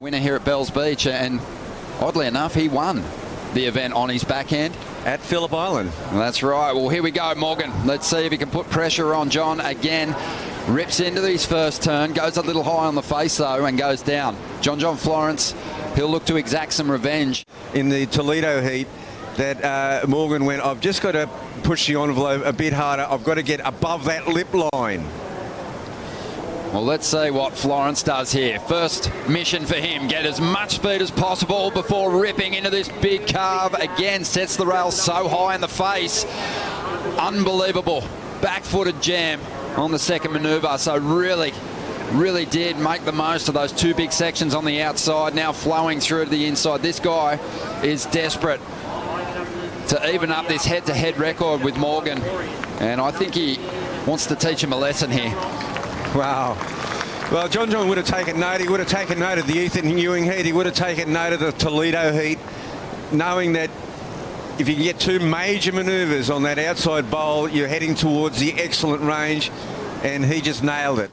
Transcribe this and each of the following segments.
winner here at Bells Beach, and oddly enough, he won the event on his backhand. At Phillip Island. That's right. Well, here we go, Morgan. Let's see if he can put pressure on John again. Rips into his first turn, goes a little high on the face, though, and goes down. John Florence, he'll look to exact some revenge. In the Toledo heat, that Morgan went, I've just got to push the envelope a bit harder. I've got to get above that lip line. Well, let's see what Florence does here. First mission for him, get as much speed as possible before ripping into this big carve. Again, sets the rail so high in the face. Unbelievable back-footed jam on the second manoeuvre. So really did make the most of those two big sections on the outside, now flowing through to the inside. This guy is desperate to even up this head-to-head record with Morgan, and I think he wants to teach him a lesson here. Wow. Well, John would have taken note. He would have taken note of the Ethan Ewing heat. He would have taken note of the Toledo heat, knowing that if you can get two major manoeuvres on that outside bowl, you're heading towards the excellent range, and he just nailed it.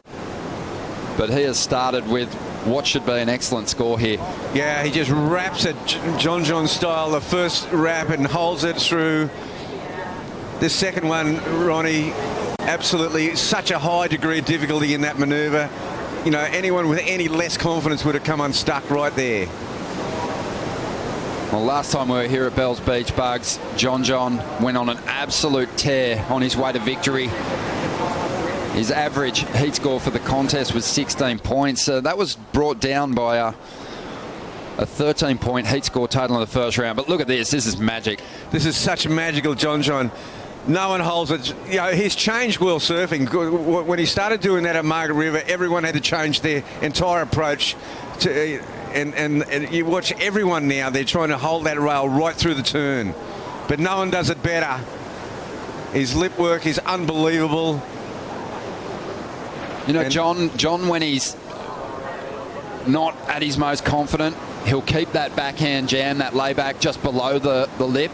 But he has started with what should be an excellent score here. Yeah, he just wraps it John style, the first wrap, and holds it through. The second one, Ronnie, absolutely such a high degree of difficulty in that manoeuvre. You know, anyone with any less confidence would have come unstuck right there. Well, last time we were here at Bells Beach, Bugs, John went on an absolute tear on his way to victory. His average heat score for the contest was 16 points. That was brought down by a 13-point heat score total in the first round. But look at this. This is magic. This is such magical John. No one holds it. You know, he's changed world surfing. When he started doing that at Margaret River, everyone had to change their entire approach to, and you watch everyone now, they're trying to hold that rail right through the turn. But no one does it better. His lip work is unbelievable. You know, John, when he's not at his most confident, he'll keep that backhand jam, that layback just below the lip.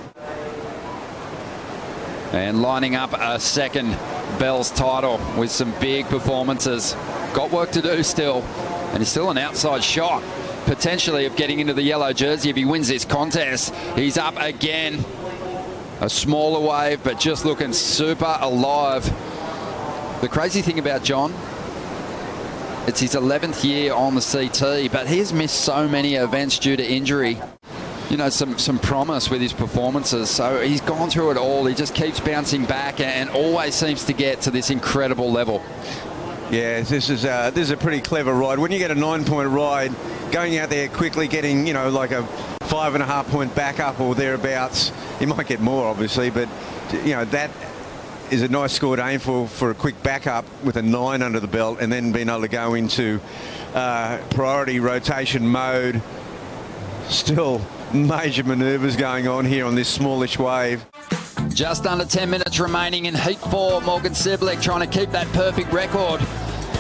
And lining up a second Bells title with some big performances. Got work to do still, and he's still an outside shot, potentially, of getting into the yellow jersey if he wins this contest. He's up again. A smaller wave, but just looking super alive. The crazy thing about John, it's his 11th year on the CT, but he has missed so many events due to injury. You know, some promise with his performances. So he's gone through it all. He just keeps bouncing back and always seems to get to this incredible level. Yeah, this is a pretty clever ride. When you get a 9-point ride, going out there quickly, getting, you know, like a 5.5-point backup or thereabouts, you might get more, obviously, but, you know, that is a nice score to aim for a quick backup with a 9 under the belt, and then being able to go into priority rotation mode. Still major manoeuvres going on here on this smallish wave. Just under 10 minutes remaining in Heat 4. Morgan Cibilic trying to keep that perfect record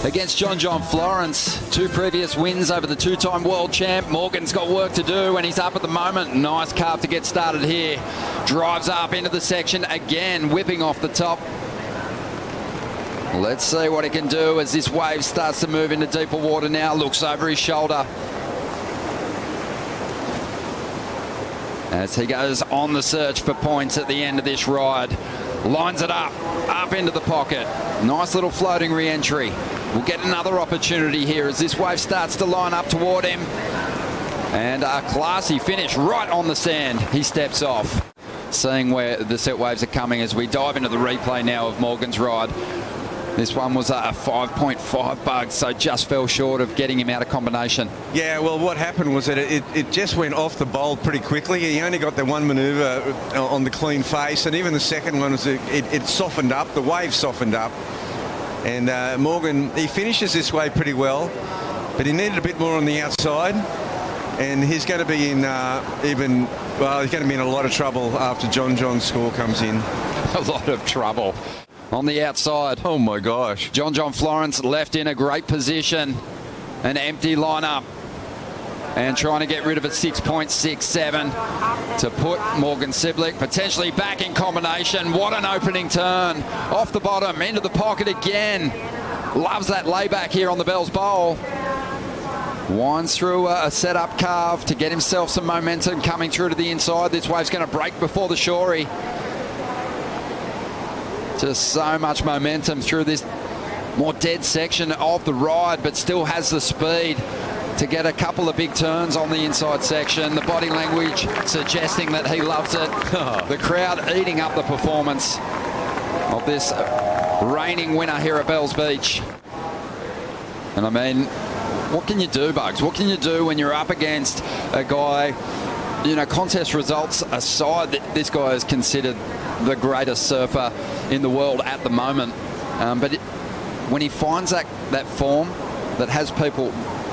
against John Florence. Two previous wins over the two-time world champ. Morgan's got work to do, and he's up at the moment. Nice carve to get started here. Drives up into the section again, whipping off the top. Let's see what he can do as this wave starts to move into deeper water now. Looks over his shoulder as he goes on the search for points at the end of this ride. Lines it up into the pocket. Nice little floating re-entry. We'll get another opportunity here as this wave starts to line up toward him. And a classy finish right on the sand. He steps off. Seeing where the set waves are coming as we dive into the replay now of Morgan's ride. This one was a 5.5 bug, so just fell short of getting him out of combination. Yeah, well, what happened was that it just went off the bowl pretty quickly. He only got the one manoeuvre on the clean face, and even the second one, it softened up. The wave softened up. And Morgan, he finishes this wave pretty well, but he needed a bit more on the outside. And he's going to be in he's going to be in a lot of trouble after John's score comes in. A lot of trouble. On the outside. Oh my gosh. John Florence left in a great position. An empty lineup. And trying to get rid of a 6.67 to put Morgan Cibilic potentially back in combination. What an opening turn. Off the bottom, into the pocket again. Loves that layback here on the Bells Bowl. Winds through a set-up carve to get himself some momentum coming through to the inside. This wave's going to break before the shorey. Just so much momentum through this more dead section of the ride, but still has the speed to get a couple of big turns on the inside section. The body language suggesting that he loves it. The crowd eating up the performance of this reigning winner here at Bells Beach. And I mean, what can you do, Bugs? What can you do when you're up against a guy, you know, contest results aside, that this guy is considered the greatest surfer in the world at the moment. But when he finds that form that has people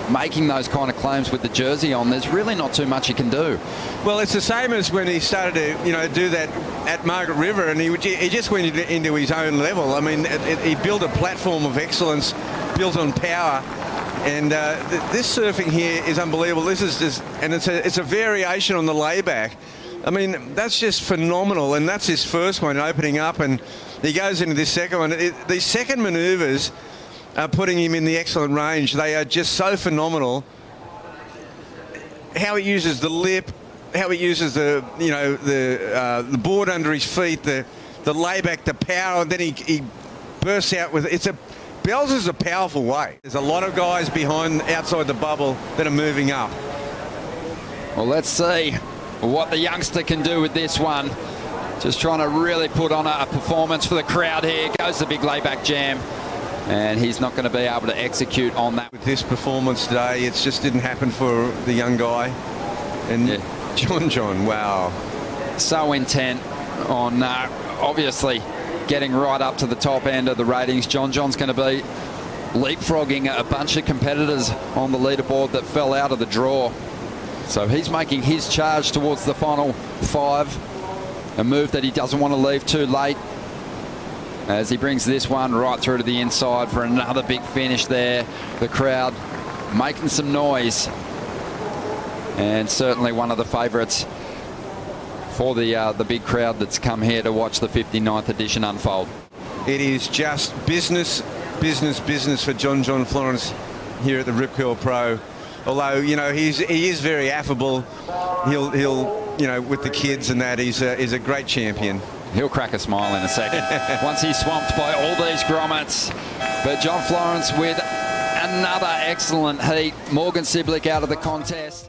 making those kind of claims with the jersey on, there's really not too much he can do. Well, it's the same as when he started to, you know, do that at Margaret River, and he just went into his own level. I mean, he built a platform of excellence, built on power, and this surfing here is unbelievable. This is just, and it's a variation on the layback. I mean, that's just phenomenal, and that's his first one opening up, and he goes into this second one. These second manoeuvres are putting him in the excellent range. They are just so phenomenal. How he uses the lip, how he uses the board under his feet, the layback, the power, and then he bursts out with it. Bells is a powerful wave. There's a lot of guys behind outside the bubble that are moving up. Well, let's see what the youngster can do with this one. Just trying to really put on a performance for the crowd here. Goes the big layback jam, and he's not going to be able to execute on that. With this performance today, it just didn't happen for the young guy. And yeah. John, wow. So intent on obviously getting right up to the top end of the ratings. John's going to be leapfrogging a bunch of competitors on the leaderboard that fell out of the draw. So he's making his charge towards the final 5, a move that he doesn't want to leave too late, as he brings this one right through to the inside for another big finish there. The crowd making some noise, and certainly one of the favourites for the big crowd that's come here to watch the 59th edition unfold. It is just business for John Florence here at the Rip Curl Pro. Although, you know, he is very affable. He'll you know, with the kids and that, he's a great champion. He'll crack a smile in a second once he's swamped by all these grommets. But John Florence with another excellent heat. Morgan Cibilic out of the contest.